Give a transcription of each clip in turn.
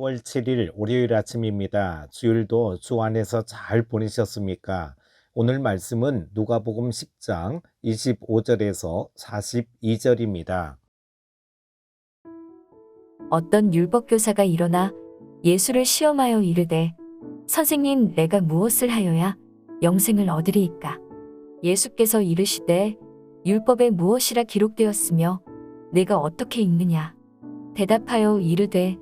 10월 7일 월요일 아침입니다. 주일도 주 안에서 잘 보내셨습니까? 오늘 말씀은 누가복음 10장 25절에서 42절입니다. 어떤 율법교사가 일어나 예수를 시험하여 이르되 선생님 내가 무엇을 하여야 영생을 얻으리이까? 예수께서 이르시되 율법에 무엇이라 기록되었으며 내가 어떻게 읽느냐? 대답하여 이르되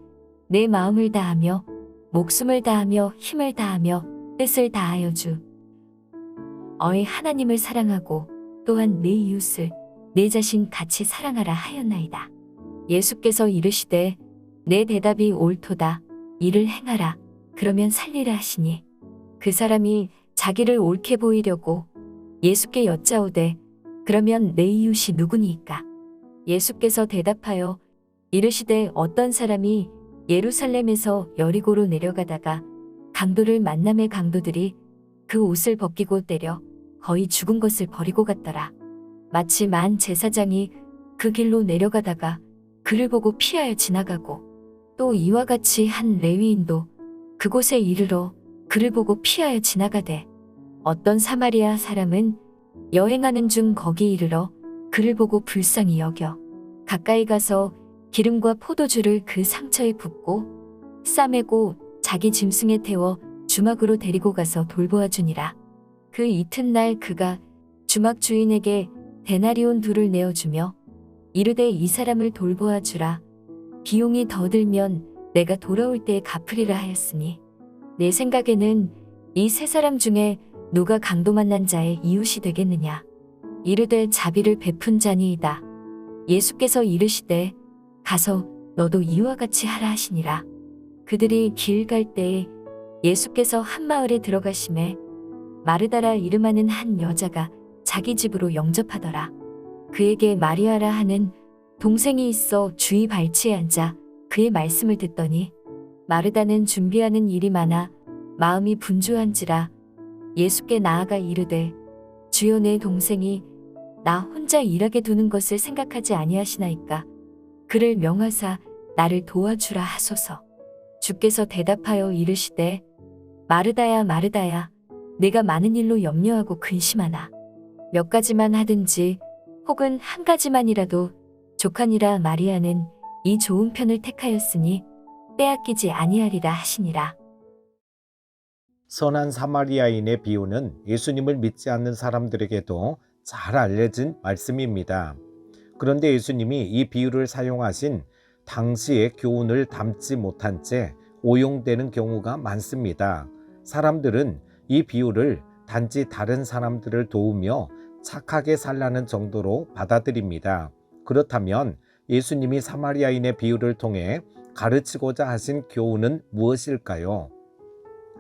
내 마음을 다하며 목숨을 다하며 힘을 다하며 뜻을 다하여 주 너의 하나님을 사랑하고 또한 내 이웃을 내 자신 같이 사랑하라 하였나이다. 예수께서 이르시되 내 대답이 옳도다. 이를 행하라. 그러면 살리라 하시니 그 사람이 자기를 옳게 보이려고 예수께 여짜오되 그러면 내 이웃이 누구니이까? 예수께서 대답하여 이르시되 어떤 사람이 예루살렘에서 여리고로 내려가다가 강도를 만남에 강도들이 그 옷을 벗기고 때려 거의 죽은 것을 버리고 갔더라. 마치 만 제사장이 그 길로 내려가다가 그를 보고 피하여 지나가고 또 이와 같이 한 레위인도 그곳에 이르러 그를 보고 피하여 지나가되 어떤 사마리아 사람은 여행하는 중 거기 이르러 그를 보고 불쌍히 여겨 가까이 가서 기름과 포도주를 그 상처에 붓고 싸매고 자기 짐승에 태워 주막으로 데리고 가서 돌보아 주니라. 그 이튿날 그가 주막 주인에게 데나리온 2를 내어주며 이르되 이 사람을 돌보아 주라. 비용이 더 들면 내가 돌아올 때에 갚으리라 하였으니 내 생각에는 이 세 사람 중에 누가 강도 만난 자의 이웃이 되겠느냐? 이르되 자비를 베푼 자니이다. 예수께서 이르시되 가서 너도 이와 같이 하라 하시니라. 그들이 길 갈 때에 예수께서 한 마을에 들어가심에 마르다라 이름하는 한 여자가 자기 집으로 영접하더라. 그에게 마리아라 하는 동생이 있어 주의 발치에 앉아 그의 말씀을 듣더니 마르다는 준비하는 일이 많아 마음이 분주한지라 예수께 나아가 이르되 주여 내 동생이 나 혼자 일하게 두는 것을 생각하지 아니하시나이까? 그를 명하사 나를 도와주라 하소서. 주께서 대답하여 이르시되 마르다야 마르다야 내가 많은 일로 염려하고 근심하나 몇 가지만 하든지 혹은 한 가지만이라도 족하니라. 마리아는 이 좋은 편을 택하였으니 빼앗기지 아니하리라 하시니라. 선한 사마리아인의 비유는 예수님을 믿지 않는 사람들에게도 잘 알려진 말씀입니다. 그런데 예수님이 이 비유를 사용하신 당시의 교훈을 담지 못한 채 오용되는 경우가 많습니다. 사람들은 이 비유를 단지 다른 사람들을 도우며 착하게 살라는 정도로 받아들입니다. 그렇다면 예수님이 사마리아인의 비유를 통해 가르치고자 하신 교훈은 무엇일까요?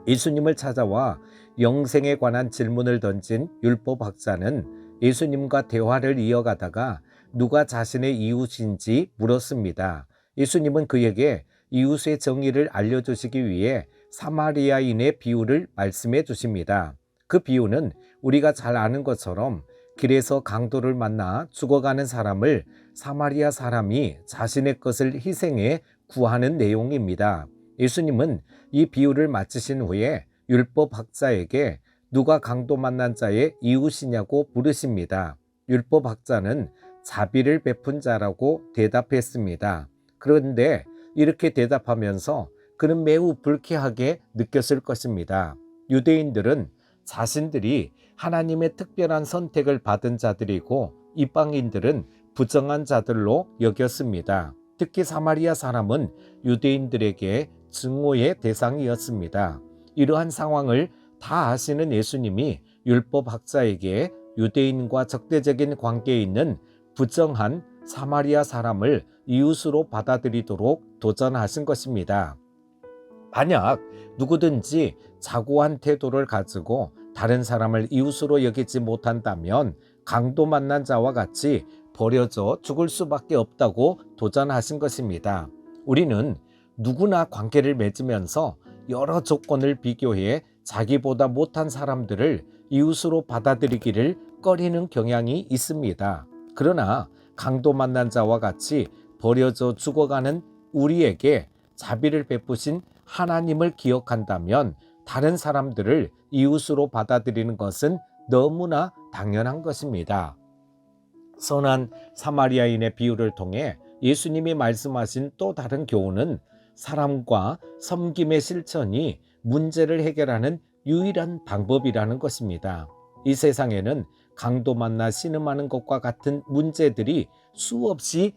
예수님을 찾아와 영생에 관한 질문을 던진 율법학자는 예수님과 대화를 이어가다가 누가 자신의 이웃인지 물었습니다. 예수님은 그에게 이웃의 정의를 알려주시기 위해 사마리아인의 비유를 말씀해 주십니다. 그 비유는 우리가 잘 아는 것처럼 길에서 강도를 만나 죽어가는 사람을 사마리아 사람이 자신의 것을 희생해 구하는 내용입니다. 예수님은 이 비유를 마치신 후에 율법학자에게 누가 강도 만난 자의 이웃이냐고 물으십니다. 율법학자는 자비를 베푼 자라고 대답했습니다. 그런데 이렇게 대답하면서 그는 매우 불쾌하게 느꼈을 것입니다. 유대인들은 자신들이 하나님의 특별한 선택을 받은 자들이고 이방인들은 부정한 자들로 여겼습니다. 특히 사마리아 사람은 유대인들에게 증오의 대상이었습니다. 이러한 상황을 다 아시는 예수님이 율법학자에게 유대인과 적대적인 관계에 있는 부정한 사마리아 사람을 이웃으로 받아들이도록 도전하신 것입니다. 만약 누구든지 자고한 태도를 가지고 다른 사람을 이웃으로 여기지 못한다면 강도 만난 자와 같이 버려져 죽을 수밖에 없다고 도전하신 것입니다. 우리는 누구나 관계를 맺으면서 여러 조건을 비교해 자기보다 못한 사람들을 이웃으로 받아들이기를 꺼리는 경향이 있습니다. 그러나 강도 만난 자와 같이 버려져 죽어가는 우리에게 자비를 베푸신 하나님을 기억한다면 다른 사람들을 이웃으로 받아들이는 것은 너무나 당연한 것입니다. 선한 사마리아인의 비유를 통해 예수님이 말씀하신 또 다른 교훈은 사람과 섬김의 실천이 문제를 해결하는 유일한 방법이라는 것입니다. 이 세상에는 강도 만나 신음하는 것과 같은 문제들이 수없이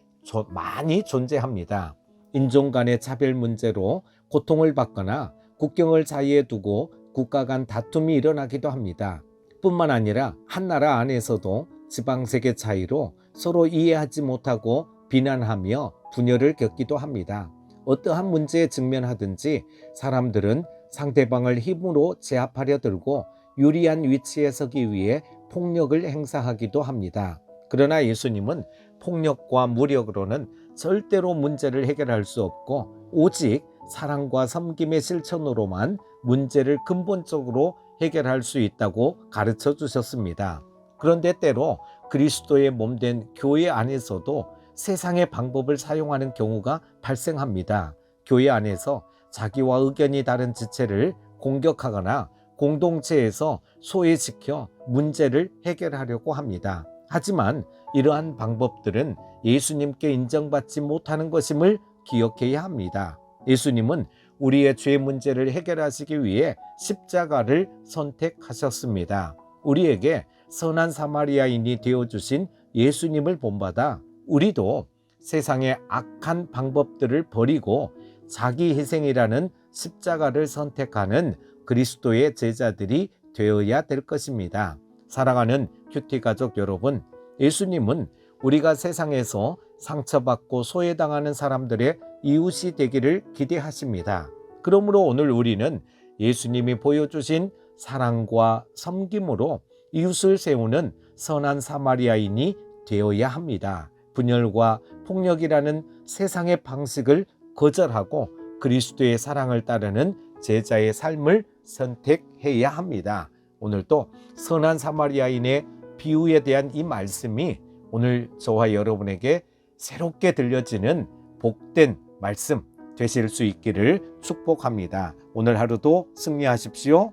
많이 존재합니다. 인종 간의 차별 문제로 고통을 받거나 국경을 자유에 두고 국가 간 다툼이 일어나기도 합니다. 뿐만 아니라 한 나라 안에서도 지방색의 차이로 서로 이해하지 못하고 비난하며 분열을 겪기도 합니다. 어떠한 문제에 직면하든지 사람들은 상대방을 힘으로 제압하려 들고 유리한 위치에 서기 위해 폭력을 행사하기도 합니다. 그러나 예수님은 폭력과 무력으로는 절대로 문제를 해결할 수 없고 오직 사랑과 섬김의 실천으로만 문제를 근본적으로 해결할 수 있다고 가르쳐 주셨습니다. 그런데 때로 그리스도의 몸된 교회 안에서도 세상의 방법을 사용하는 경우가 발생합니다. 교회 안에서 자기와 의견이 다른 지체를 공격하거나 공동체에서 소외시켜 문제를 해결하려고 합니다. 하지만 이러한 방법들은 예수님께 인정받지 못하는 것임을 기억해야 합니다. 예수님은 우리의 죄 문제를 해결하시기 위해 십자가를 선택하셨습니다. 우리에게 선한 사마리아인이 되어주신 예수님을 본받아 우리도 세상의 악한 방법들을 버리고 자기 희생이라는 십자가를 선택하는 그리스도의 제자들이 되어야 될 것입니다. 사랑하는 큐티 가족 여러분, 예수님은 우리가 세상에서 상처받고 소외당하는 사람들의 이웃이 되기를 기대하십니다. 그러므로 오늘 우리는 예수님이 보여주신 사랑과 섬김으로 이웃을 세우는 선한 사마리아인이 되어야 합니다. 분열과 폭력이라는 세상의 방식을 거절하고 그리스도의 사랑을 따르는 제자의 삶을 선택해야 합니다. 오늘도 선한 사마리아인의 비유에 대한 이 말씀이 오늘 저와 여러분에게 새롭게 들려지는 복된 말씀 되실 수 있기를 축복합니다. 오늘 하루도 승리하십시오.